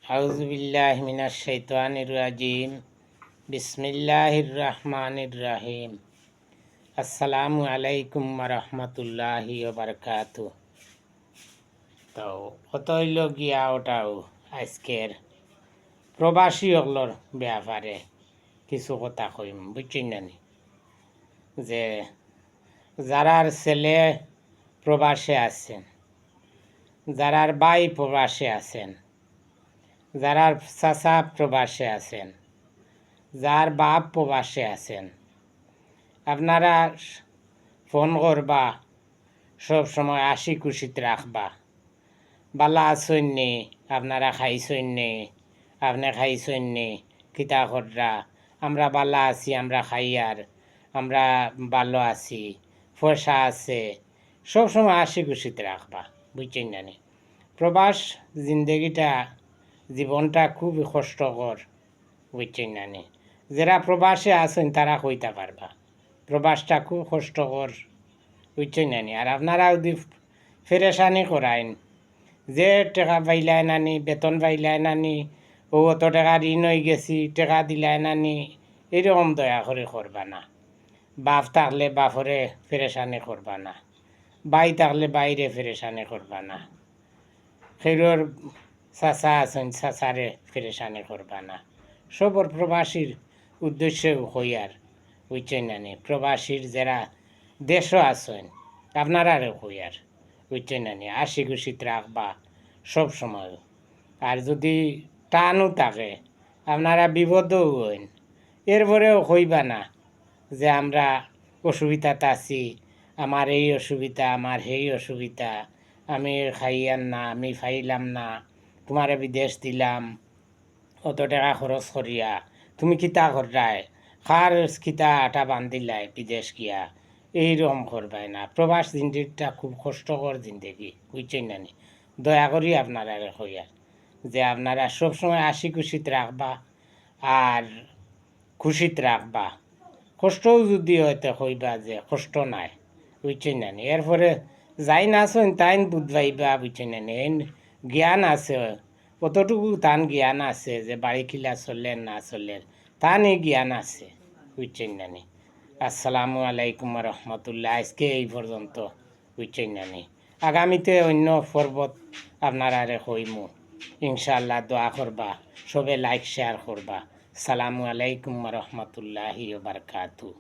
আউযু বিল্লাহি মিনাশ শাইতানির রাজিম। বিসমিল্লাহির রহমানির রহিম। আসসালামু আলাইকুম ওয়া রাহমাতুল্লাহি ওয়া বারাকাতুহু। তো কত হইল গিয়া ওটাও আজকের প্রবাসী হলর ব্যাপারে কিছু কথা কইম, বুঝছেন নানি? যে যারার ছেলে প্রবাসে আছেন, যারার ভাই প্রবাসে আছেন, যারার চাচা প্রবাসে আছেন, যার বাপ প্রবাসে আছেন, আপনারা ফোন করবা, সব সময় হাসি খুশিতে রাখবা। বালা আছেন নি, আপনারা খাইছেন নি, আপনি খাইছেন নি, কিতা কররা, আমরা বালা আছি, আমরা খাই আর আমরা ভালো আছি, পয়সা আছে, সব সময় হাসি খুশিতে রাখবা, বুঝছেন জানি? প্রবাস জিন্দগিটা, জীবনটা খুবই কষ্টকর, বুঝছেন নানি? যারা প্রবাসে আছেন তারা কইতে পারবা প্রবাসটা খুব কষ্টকর, বুঝছেন নানি? আর আপনারা যদি ফেরেশানি করাইন, যে টাকা পাইলাই নানি, বেতন পাইলাই নানি, ও অত টাকা ঋণ হয়ে গেছি, টাকা দিলাই নানি, এরকম দয়া করে করবা না। বাপ থাকলে বাপরে ফেরেশানি করবা না, বাই থাকলে বাইরে ফেরেশানি করবা না, খেরোর চাচা আছেন চাচারে ফেরেশানি করবা না। সবর প্রবাসীর উদ্দেশ্যে হইয়ার, বুঝছেন নানি? প্রবাসীর যারা দেশও আছেন আপনারারে হইয়ার, বুঝছেন নানি? হাসি খুশিতে রাখবা সব সময়। আর যদি টানও থাকে, আপনারা বিপদও হইন, এরপরেও হইবা না যে আমরা অসুবিধাতে আছি, আমার এই অসুবিধা, আমার সেই অসুবিধা, আমি খাইয়ান না, আমি ফাইলাম না, তোমারে বিদেশ দিলাম অত টাকা খরচ করিয়া, তুমি কিতা কররায়, খার কিতা আটা বান্ধিলাই বিদেশ গিয়া, এইরকম করবাই না। প্রবাস জিন্দগিটা খুব কষ্টকর জিন্দগি, বুঝছেন নানি? দয়া করি আপনারা হইয়া যে আপনারা সবসময় হাসি খুশিতে রাখবা আর খুশিতে রাখবা। কষ্টও যদি হয়তো হইবা যে কষ্ট নাই, বুঝছেন নানি? এরপরে যাই না আছেন তাই বুঝবাইবা, বুঝছেন নানি? জ্ঞান আছে, কতটুকু তান জ্ঞান আছে যে বাড়ি কিলা চললেন না চললেন, তান এই জ্ঞান আছে, বুঝছেন নানি? আসসালামু আলাইকুম রহমতুল্লাহ। আজকে এই পর্যন্ত, বুঝছেন নানি? আগামীতে অন্য পর্বত আপনারা হইমু ইনশাআল্লাহ। দোয়া করবা, সবে লাইক শেয়ার করবা। সালামু আলাইকুম রহমতুল্লাহি ওয়া বারাকাতুহু।